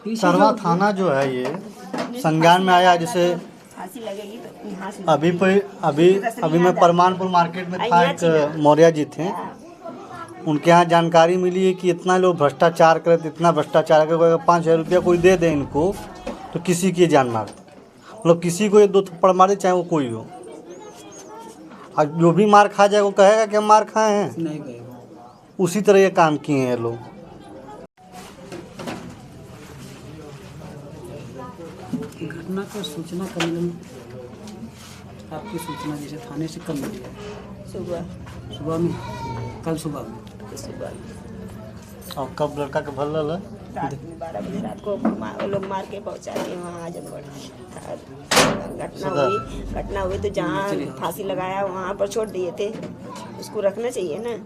सरवा थाना जो है ये संज्ञान में आया। जैसे अभी मैं परमानपुर मार्केट में था, एक मौर्या जी थे, उनके यहाँ जानकारी मिली है कि इतना लोग भ्रष्टाचार करे, इतना भ्रष्टाचार करे, अगर 5,000 रुपया कोई दे दे इनको तो किसी की जान मार, मतलब किसी को 1-2 थप्पड़ मारे, चाहे वो कोई हो। और जो भी मार खा जाए वो कहेगा कि हम मार खाए हैं, नहीं कहेगा। उसी तरह ये काम किए हैं लोग। घटना का सूचना कब मिली? आपकी सूचना जैसे थाने से कब मिली है? सुबह में, कल सुबह में। और कब लड़का के भल है? रात में 12 बजे रात को वो लोग मार के पहुंचा के वहाँ आजमगढ़। घटना हुई तो जहाँ फांसी लगाया वहाँ पर छोड़ दिए थे। उसको रखना चाहिए ना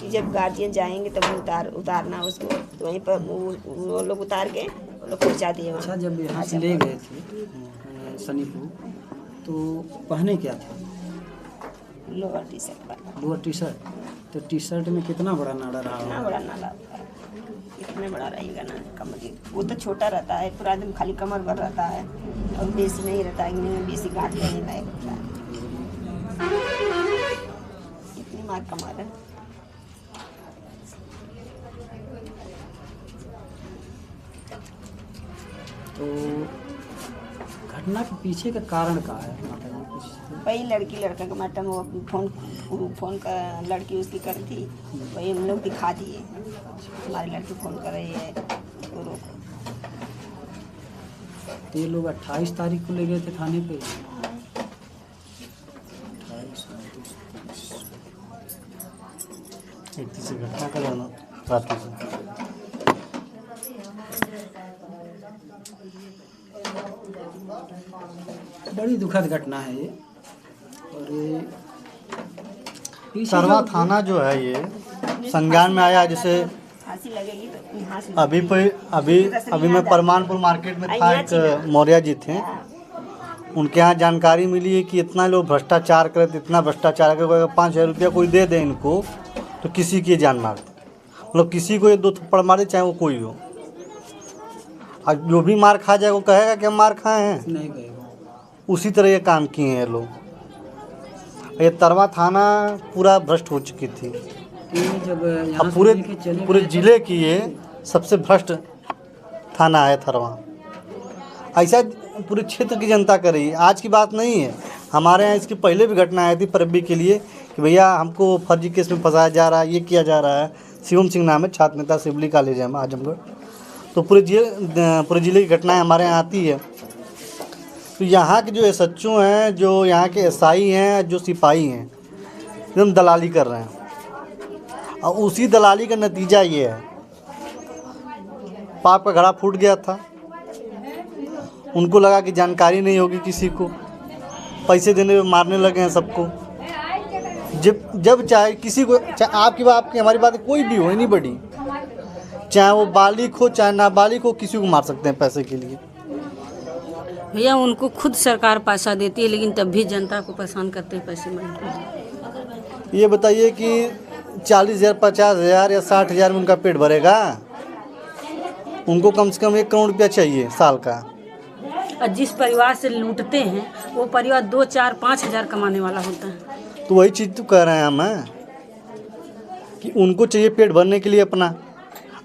कि जब गार्जियन जाएंगे तब उतारना उसको, तो वहीं पर वो लोग उतार के वो लोग पहुँचा दिए। अच्छा, जब यहाँ से ले गए थे सनीपुर तो पहने क्या था? Lower T shirt. Lower T shirt? तो टी शर्ट में कितना बड़ा नाड़ा रहा? कितना बड़ा नाला, इतने बड़ा रहेगा ना कमर, वो तो छोटा रहता है, पूरा दिन खाली कमर भर रहता है और बेसी नहीं रहता है, बेसी गांठ नहीं लायक होता है। इतनी मार कमर है। तो घटना के पीछे का कारण क्या है? वही लड़की लड़का का मैटर, वो फोन का लड़की उसकी कर थी, वही हम लोग दिखा दिए, हमारी लड़की फ़ोन कर रही है गुरु को। तो ये लोग 28 तारीख को ले गए थे थाने पे। एक तीसरी घटना का जाना रात से। बड़ी दुखद घटना है ये। और ये सरवा थाना जो है ये संज्ञान में आया। जैसे फांसी लगेगी तो यहाँ से अभी मैं परमानपुर मार्केट में था, एक मौर्या जी थे, उनके यहाँ जानकारी मिली है कि इतना लोग भ्रष्टाचार करे, इतना भ्रष्टाचार करे, अगर 5,000 रुपया कोई दे दे इनको तो किसी की जान मार, मतलब किसी को 1-2 थप्पड़ मारे, चाहे वो कोई हो। और जो भी मार खा जाए वो कहेगा कि हम मार खाए हैं, नहीं कहेगा। उसी तरह ये काम किए हैं लोग। ये तरवा थाना पूरा भ्रष्ट हो चुकी थी। जब अब पूरे जिले की ये सबसे भ्रष्ट थाना है थरवा। ऐसा पूरे क्षेत्र की जनता कर रही है, आज की बात नहीं है। हमारे यहाँ इसकी पहले भी घटना आई थी परबी के लिए कि भैया हमको फर्जी केस में फंसाया जा रहा है, ये किया जा रहा है। शिवम सिंह नाम है, छात्र नेता, सिवली कॉलेज है आजमगढ़। तो पूरे जिले की घटनाएं हमारे यहाँ आती है। तो यहाँ के जो SHO हैं, जो यहाँ के SI हैं, जो सिपाही हैं, एकदम दलाली कर रहे हैं। और उसी दलाली का नतीजा ये है, पाप का घड़ा फूट गया था। उनको लगा कि जानकारी नहीं होगी किसी को, पैसे देने में मारने लगे हैं सबको। जब चाहे किसी को, चाहे आपकी हमारी बात कोई भी हो, नहीं बड़ी, चाहे वो बालिग हो चाहे नाबालिग हो, किसी को मार सकते हैं पैसे के लिए। भैया उनको खुद सरकार पैसा देती है, लेकिन तब भी जनता को परेशान करते हैं पैसे मांगते। ये बताइए कि 40,000, 50,000 या 60,000 में उनका पेट भरेगा? उनको कम से कम 1 करोड़ रुपया चाहिए साल का। और जिस परिवार से लूटते हैं वो परिवार 2, 4, 5 हज़ार कमाने वाला होता है। तो वही चीज़ तो कह रहे हैं हम कि उनको चाहिए पेट भरने के लिए अपना।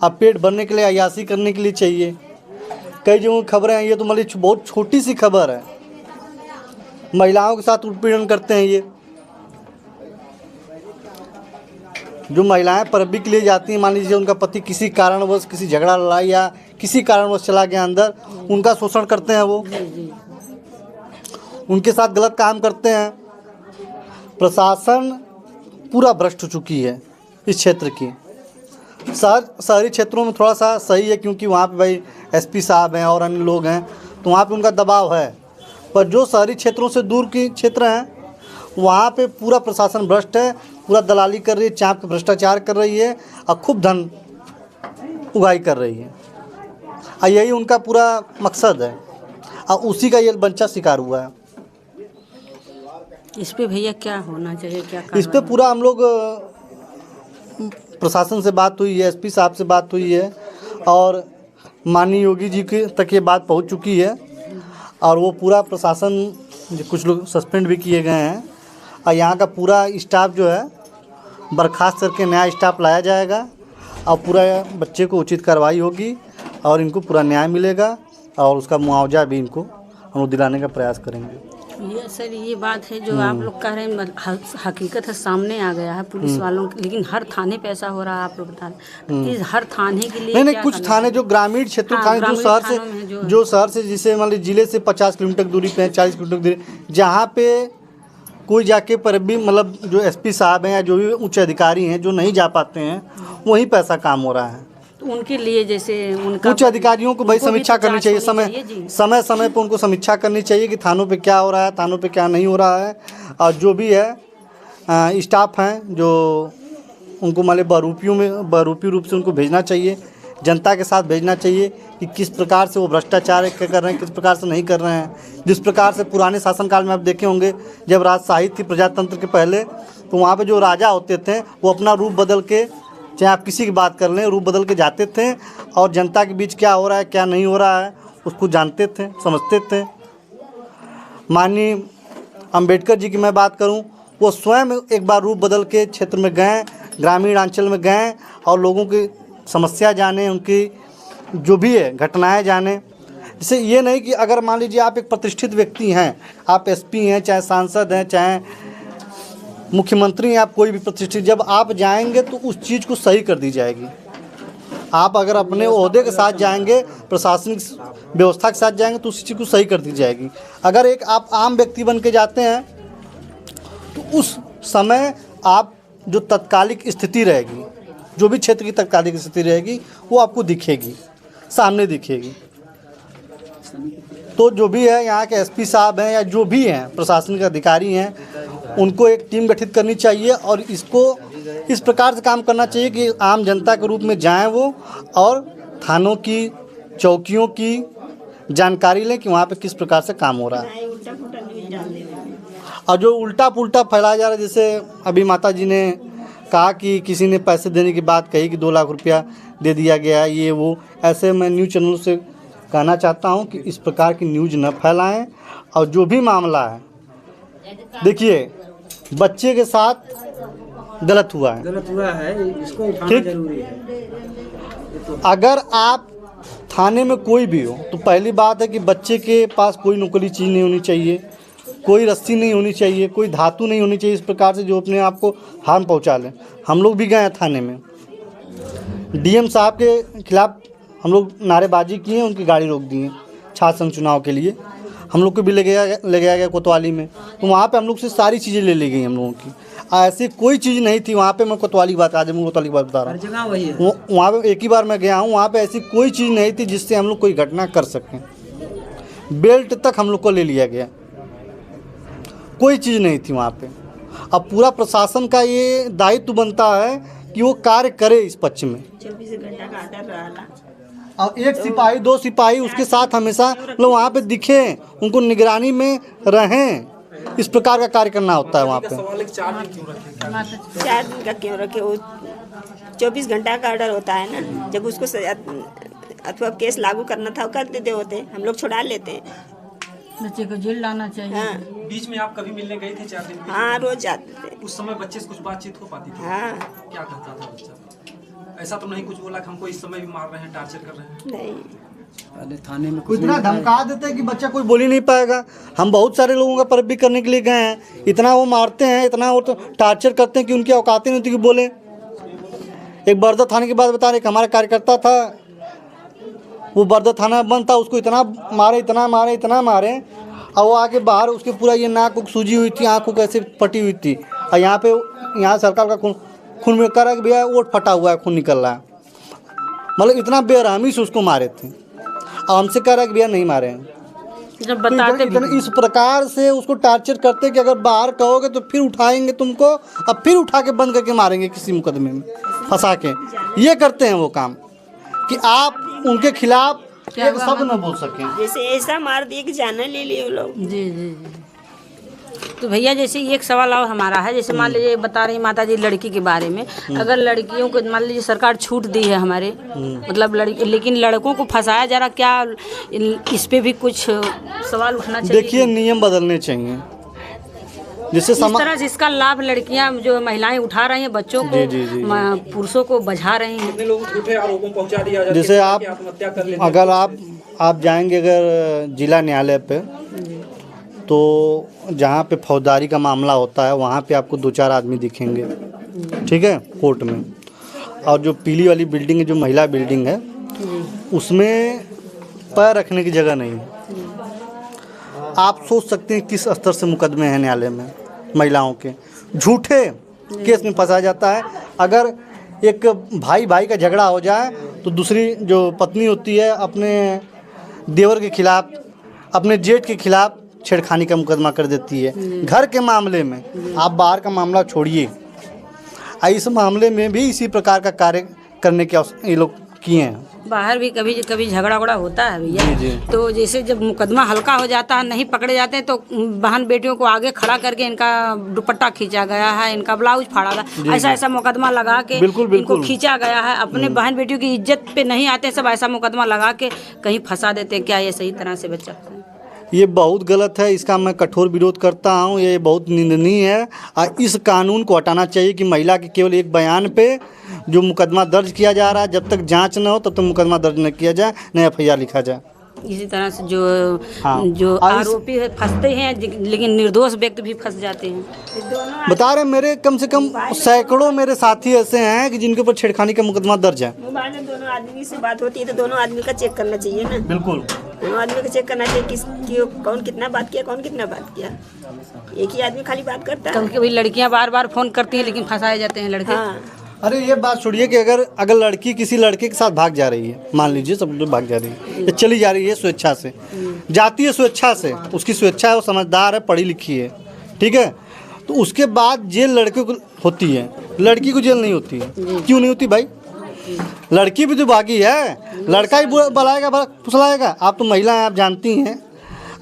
अब पेट भरने के लिए अय्याशी करने के लिए चाहिए। कई जगहों खबरें हैं, ये तो मतलब बहुत छोटी सी खबर है, महिलाओं के साथ उत्पीड़न करते हैं ये। जो महिलाएं परबी के लिए जाती हैं, मान लीजिए उनका पति किसी कारणवश, किसी झगड़ा लड़ाई या किसी कारणवश चला गया अंदर, उनका शोषण करते हैं वो, उनके साथ गलत काम करते हैं। प्रशासन पूरा भ्रष्ट हो चुकी है इस क्षेत्र की। शहरी क्षेत्रों में थोड़ा सा सही है, क्योंकि वहाँ पे भाई SP साहब हैं और अन्य लोग हैं, तो वहाँ पे उनका दबाव है। पर जो शहरी क्षेत्रों से दूर के क्षेत्र हैं, वहाँ पे पूरा प्रशासन भ्रष्ट है, पूरा दलाली कर रही है, चाँप के भ्रष्टाचार कर रही है और खूब धन उगाही कर रही है। और यही उनका पूरा मकसद है, और उसी का ये बच्चा शिकार हुआ है। इस पे भैया क्या होना चाहिए, क्या इस पे पूरा हम लोग प्रशासन से बात हुई है, SP साहब से बात हुई है, और माननीय योगी जी के तक ये बात पहुंच चुकी है और वो पूरा प्रशासन, कुछ लोग सस्पेंड भी किए गए हैं और यहाँ का पूरा स्टाफ जो है बर्खास्त करके नया स्टाफ लाया जाएगा और पूरा बच्चे को उचित कार्रवाई होगी और इनको पूरा न्याय मिलेगा और उसका मुआवजा भी इनको हम लोग दिलाने का प्रयास करेंगे। ये सर ये बात है जो आप लोग कह रहे हैं, हकीकत है, सामने आ गया है पुलिस वालों के, लेकिन हर थाने पे ऐसा हो रहा है, आप लोग बता रहे हैं। हर थाने के लिए नहीं कुछ थाने जो ग्रामीण क्षेत्र हाँ, थाने जो शहर से जिसे मान लीजिए जिले से 50 किलोमीटर दूरी पे 40 किलोमीटर दूरी, जहाँ पे कोई जाके पर भी मतलब जो एसपी साहब हैं या जो भी उच्च अधिकारी हैं जो नहीं जा पाते हैं, वहीं पे ऐसा काम हो रहा है। तो उनके लिए जैसे उनका उच्च अधिकारियों को भाई समीक्षा करनी चाहिए, समय पे उनको समीक्षा करनी चाहिए कि थानों पे क्या हो रहा है, थानों पे क्या नहीं हो रहा है, और जो भी है स्टाफ हैं जो उनको मान लीजिए बहरूपी रूप से उनको भेजना चाहिए, जनता के साथ भेजना चाहिए कि किस प्रकार से वो भ्रष्टाचार कर रहे हैं, किस प्रकार से नहीं कर रहे हैं। जिस प्रकार से पुराने शासनकाल में आप देखे होंगे जब राजशाही थी प्रजातंत्र के पहले, तो वहाँ पे जो राजा होते थे वो अपना रूप बदल के, चाहे आप किसी की बात कर लें, रूप बदल के जाते थे और जनता के बीच क्या हो रहा है क्या नहीं हो रहा है उसको जानते थे, समझते थे। माननीय अंबेडकर जी की मैं बात करूं, वो स्वयं एक बार रूप बदल के क्षेत्र में गए, ग्रामीण अंचल में गए और लोगों की समस्या जाने, उनकी जो भी है घटनाएं जाने। जैसे ये नहीं कि अगर मान लीजिए आप एक प्रतिष्ठित व्यक्ति हैं, आप एसपी हैं, चाहे सांसद हैं, चाहे मुख्यमंत्री हैं, आप कोई भी प्रतिष्ठित, जब आप जाएंगे तो उस चीज़ को सही कर दी जाएगी। आप अगर अपने ओहदे के साथ जाएंगे, प्रशासनिक व्यवस्था के साथ जाएंगे तो उस चीज़ को सही कर दी जाएगी। अगर एक आप आम व्यक्ति बन के जाते हैं तो उस समय आप जो तत्कालिक स्थिति रहेगी, जो भी क्षेत्र की तत्कालिक स्थिति रहेगी वो आपको दिखेगी, सामने दिखेगी। तो जो भी है यहाँ के एसपी साहब हैं या जो भी हैं प्रशासनिक अधिकारी हैं, उनको एक टीम गठित करनी चाहिए और इसको इस प्रकार से काम करना चाहिए कि आम जनता के रूप में जाएं वो और थानों की, चौकियों की जानकारी लें कि वहाँ पे किस प्रकार से काम हो रहा है। और जो उल्टा पुल्टा फैलाया जा रहा है, जैसे अभी माता जी ने कहा कि किसी ने पैसे देने की बात कही कि 2 लाख रुपया दे दिया गया, ये वो, ऐसे मैं न्यूज़ चैनल से कहना चाहता हूँ कि इस प्रकार की न्यूज़ न फैलाएं। और जो भी मामला है, देखिए बच्चे के साथ गलत हुआ है, इसको उठाना ठीक? जरूरी है। अगर आप थाने में कोई भी हो तो पहली बात है कि बच्चे के पास कोई नुकीली चीज़ नहीं होनी चाहिए, कोई रस्सी नहीं होनी चाहिए, कोई धातु नहीं होनी चाहिए इस प्रकार से जो अपने आप को हार्म पहुंचा लें। हम लोग भी गए हैं थाने में, डीएम साहब के खिलाफ हम लोग नारेबाजी किए हैं, उनकी गाड़ी रोक दी है छात्र संघ चुनाव के लिए। हम लोग को भी ले गया गया कोतवाली में, तो वहाँ पे हम लोग से सारी चीज़ें ले ली गई हम लोगों की। ऐसी कोई चीज़ नहीं थी वहाँ पे। मैं कोतवाली की बात, आज मैं कोतवाली की बात बता रहा हूँ। वहाँ पे एक ही बार मैं गया हूँ, वहाँ पे ऐसी कोई चीज़ नहीं थी जिससे हम लोग कोई घटना कर सकें। बेल्ट तक हम लोग को ले लिया गया, कोई चीज़ नहीं थी वहाँ पे। अब पूरा प्रशासन का ये दायित्व बनता है कि वो कार्य करे इस पक्ष में। 24 घंटा का आर्डर रहा और एक सिपाही, 2 सिपाही उसके साथ हमेशा लोग वहाँ पे दिखें, उनको निगरानी में रहें, इस प्रकार का कार्य करना होता है वहाँ पे। 4 दिन का क्यों रखे? वो 24 घंटा का ऑर्डर होता है ना, जब उसको अथवा केस लागू करना था वो कर देते होते, हम लोग छुड़ा लेते। बच्चे को जेल लाना चाहिए। हाँ। बीच में आप कभी मिलने गए थे 4 दिन? हाँ, रोज जाते थे। उस समय बच्चे से कुछ बातचीत हो पाती थी? हाँ। क्या कहता था बच्चा? ऐसा तो नहीं कुछ बोला कि हमको इस समय भी मार रहे हैं, टार्चर कर रहे हैं? नहीं, पहले थाने में इतना धमका देते हैं कि बच्चा कोई बोल ही नहीं पाएगा। हम बहुत सारे लोगों का परख भी करने के लिए गए हैं, इतना वो मारते हैं, इतना वो तो टार्चर करते हैं कि उनकी औकात नहीं होती कि बोले। एक बरदा थाने की बात बता रहे, हमारा कार्यकर्ता था, वो बरदा थाना बंद था, उसको इतना मारे और वो आके बाहर उसके पूरा ये नाक को सूजी हुई थी, आँख को कैसे फटी हुई थी। और यहाँ सरकार का खून में कर रहा है कि भैया ओट फटा हुआ है, खून निकल रहा है। मतलब इतना बेरहमी से उसको मारे थे और हमसे कह रहा है कि भैया नहीं मारे हैं। जब बताते तो इस प्रकार से उसको टार्चर करते कि अगर बाहर कहोगे तो फिर उठाएंगे तुमको और फिर उठा के बंद करके मारेंगे किसी मुकदमे में फंसा के। ये करते हैं वो काम कि आप उनके खिलाफ एक शब्द न बोल सकें। जैसे ऐसा मार दिए कि जाना ले लिए वो लोग। जी। तो भैया जैसे एक सवाल और हमारा है, जैसे मान लीजिए बता रही माता जी लड़की के बारे में, अगर लड़कियों को मान लीजिए सरकार छूट दी है हमारे, मतलब लड़की, लेकिन लड़कों को फंसाया जा रहा, क्या इस पे भी कुछ सवाल उठना चाहिए? देखिए नियम बदलने चाहिए, जिससे इस तरह से इसका लाभ लड़कियां जो महिलाएं उठा रही हैं, बच्चों को, पुरुषों को बझा रही हैं। कितने लोग झूठे आरोपों पहुंचा दिया जाता है, जैसे आप आत्महत्या कर लेते अगर आप जाएंगे अगर जिला न्यायालय पे, तो जहाँ पे फौजदारी का मामला होता है वहाँ पे आपको 2-4 आदमी दिखेंगे, ठीक है, कोर्ट में। और जो पीली वाली बिल्डिंग है, जो महिला बिल्डिंग है, उसमें पैर रखने की जगह नहीं है। आप सोच सकते हैं किस स्तर से मुकदमे हैं न्यायालय में महिलाओं के, झूठे केस में फंसा जाता है। अगर एक भाई भाई का झगड़ा हो जाए तो दूसरी जो पत्नी होती है अपने देवर के खिलाफ, अपने जेठ के खिलाफ छेड़खानी का मुकदमा कर देती है घर के मामले में। आप बाहर का मामला छोड़िए, इस मामले में भी इसी प्रकार का कार्य करने के ये लोग किए हैं। बाहर भी कभी कभी झगड़ा वगड़ा होता है भैया, तो जैसे जब मुकदमा हल्का हो जाता है, नहीं पकड़े जाते हैं, तो बहन बेटियों को आगे खड़ा करके इनका दुपट्टा खींचा गया है, इनका ब्लाउज फाड़ा गया, ऐसा ऐसा मुकदमा लगा के इनको खींचा गया है। अपने बहन बेटियों की इज्जत पे नहीं आते, सब ऐसा मुकदमा लगा के कहीं फंसा देते हैं। क्या ये सही तरह से बच्चा? ये बहुत गलत है, इसका मैं कठोर विरोध करता हूँ। ये बहुत निंदनीय है और इस कानून को हटाना चाहिए कि महिला के केवल एक बयान पे जो मुकदमा दर्ज किया जा रहा है, जब तक जांच न हो तब तक मुकदमा दर्ज न किया जाए, न FIR लिखा जाए। इसी तरह से जो आरोपी फंसते हैं, लेकिन निर्दोष व्यक्ति भी फंस जाते हैं। बता रहे मेरे कम से कम सैकड़ों मेरे साथी ऐसे हैं कि जिनके ऊपर छेड़खानी का मुकदमा दर्ज है। मोबाइल में दोनों आदमी से बात होती है तो दोनों आदमी का चेक करना चाहिए ना। बिल्कुल, दोनों आदमी का चेक करना चाहिए कौन कितना बात किया, कौन कितना बात किया। एक ही आदमी खाली बात करता है। कभी कभी लड़कियां बार बार फोन करती हैं लेकिन फंसाए जाते हैं लड़के। हाँ। अरे ये बात छोड़िए कि अगर लड़की किसी लड़के के साथ भाग जा रही है, मान लीजिए सब लोग भाग जा रही है या चली जा रही है स्वेच्छा से, जाती है स्वेच्छा से, उसकी स्वेच्छा है, वो समझदार है, पढ़ी लिखी है, ठीक है, तो उसके बाद जेल लड़के को होती है, लड़की को जेल नहीं होती है। क्यों नहीं होती भाई? लड़की भी तो भागी है, लड़का ही बुलाएगा फुसलाएगा। आप तो महिला हैं, आप जानती हैं।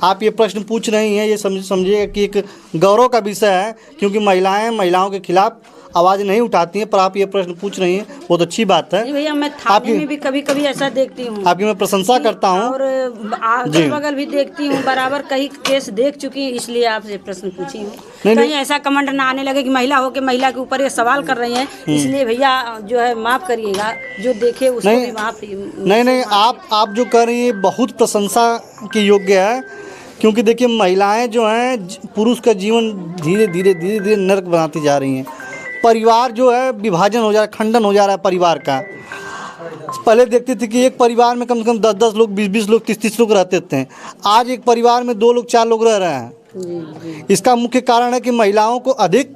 आप ये प्रश्न पूछ रही हैं, ये समझिएगा कि एक गौरव का विषय है, क्योंकि महिलाओं के खिलाफ आवाज़ नहीं उठाती हैं, पर आप ये प्रश्न पूछ रही हैं, बहुत अच्छी बात है। भैया मैं थाने में भी कभी कभी ऐसा देखती हूँ, आपकी मैं प्रशंसा करता हूँ, और अगल बगल भी देखती हूँ, बराबर कई केस देख चुकी हूँ, इसलिए आपसे प्रश्न पूछी हूँ। कहीं ऐसा कमेंट ना आने लगे कि महिला हो के महिला के ऊपर ये सवाल कर रही हैं, इसलिए भैया जो है माफ़ करिएगा, जो देखे उसको भी माफ़। नहीं, आप जो कर रही हैं बहुत प्रशंसा के योग्य है, क्योंकि देखिए महिलाएं जो हैं पुरुष का जीवन धीरे धीरे नरक बनाती जा रही हैं। परिवार जो है विभाजन हो जा रहा है, खंडन हो जा रहा है परिवार का। पहले देखते थे कि एक परिवार में कम से कम 10-10 लोग, 20-20 लोग, 30-30 लोग रहते थे। आज एक परिवार में 2 लोग, 4 लोग रह रहे हैं। इसका मुख्य कारण है कि महिलाओं को अधिक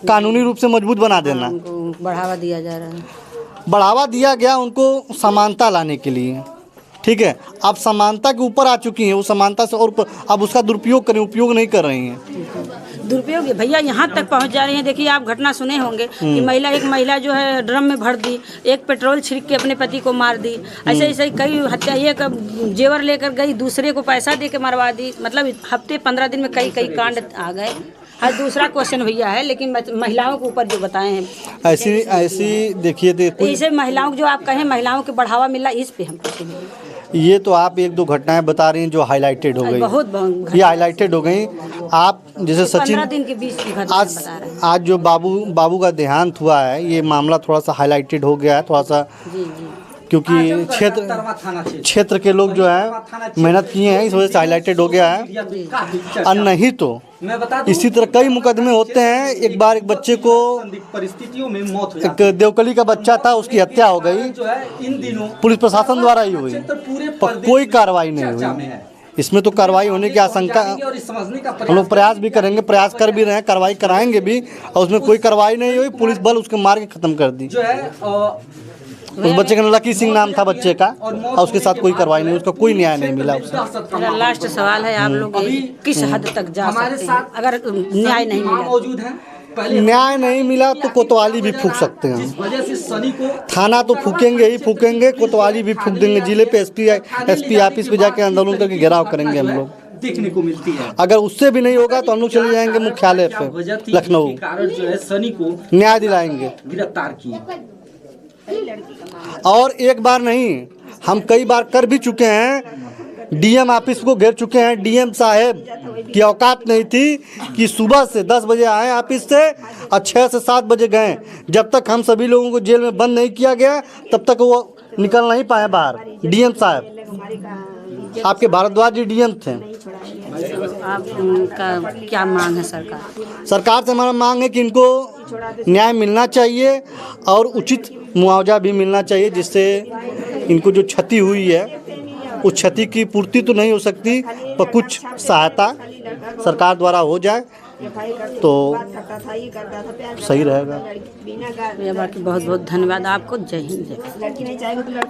कानूनी रूप से मजबूत बना देना, बढ़ावा दिया जा रहा है, बढ़ावा दिया गया उनको समानता लाने के लिए, ठीक है। अब समानता के ऊपर आ चुकी हैं, वो समानता से और अब उसका दुरुपयोग करें, उपयोग नहीं कर रही हैं। दुरुपयोग भैया यहाँ तक पहुँच जा रही है। देखिए आप घटना सुने होंगे कि एक महिला जो है ड्रम में भर दी, एक पेट्रोल छिड़क के अपने पति को मार दी, ऐसे कई हत्या, एक जेवर लेकर गई, दूसरे को पैसा दे के मरवा दी। मतलब हफ्ते 15 दिन में कई कांड आ गए। हर दूसरा क्वेश्चन भैया है, लेकिन महिलाओं के ऊपर जो बताए हैं ऐसी देखिए इसे महिलाओं जो आप कहें महिलाओं को बढ़ावा मिला, इस पे हम ये तो आप 1-2 घटनाएं बता रही हैं जो हाईलाइटेड हो गई, बहुत ये हाईलाइटेड हो गई। आप जैसे सचिन 15 दिन के बीच की घटना बता रहे हैं। आज जो बाबू का देहांत हुआ है, ये मामला थोड़ा सा हाईलाइटेड हो गया है, थोड़ा सा, क्योंकि क्षेत्र के लोग जो है मेहनत किए हैं, इस वजह से हाईलाइटेड हो गया है। और नहीं तो इसी तरह कई मुकदमे होते हैं। एक बार एक बच्चे को परिस्थितियों में मौत हो एक देवकली का बच्चा था, उसकी हत्या हो गई, पुलिस प्रशासन द्वारा ही हुई, पर कोई कार्रवाई नहीं हुई। इसमें तो कार्रवाई होने की आशंका, हम लोग प्रयास भी करेंगे, प्रयास कर भी रहे हैं, कार्रवाई कराएंगे भी, और उसमें कोई कार्रवाई नहीं हुई। पुलिस बल उसके मार के खत्म कर दी। उस बच्चे का लकी सिंह नाम था बच्चे का, और उसके साथ कोई कार्रवाई नहीं, उसका कोई न्याय नहीं मिला उसे। मेरा लास्ट सवाल है, आप लोग किस हद तक जा सकते हैं अगर न्याय नहीं मिला? न्याय नहीं मिला तो कोतवाली भी फूंक सकते हैं। थाना तो फूकेंगे ही फूकेंगे, कोतवाली भी फूंक देंगे। जिले पे एसपी ऑफिस पे जाके आंदोलन करके घेराव करेंगे हम लोग। देखने को मिलती है। अगर उससे भी नहीं होगा तो हम लोग चले जाएंगे मुख्यालय क्या पे वजह थी लखनऊ, जिसके कारण जो है सनी को न्याय दिलाएंगे। गिरफ्तार किया? और एक बार नहीं, हम कई बार कर भी चुके हैं, डीएम ऑफिस को घेर चुके हैं। डीएम साहब की औकात नहीं थी कि सुबह से 10 बजे आए ऑफिस से और 6 से 7 बजे गए। जब तक हम सभी लोगों को जेल में बंद नहीं किया गया तब तक वो निकल नहीं पाए बाहर। डीएम साहब, आपके भारद्वाज जी डीएम थे। आप उनका क्या मांग है सरकार से हमारा मांग है कि इनको न्याय मिलना चाहिए और उचित मुआवजा भी मिलना चाहिए, जिससे इनको जो क्षति हुई है उस क्षति की पूर्ति तो नहीं हो सकती पर कुछ सहायता सरकार द्वारा हो जाए तो सही रहेगा। बाकी बहुत बहुत धन्यवाद आपको। जय हिंद, जय।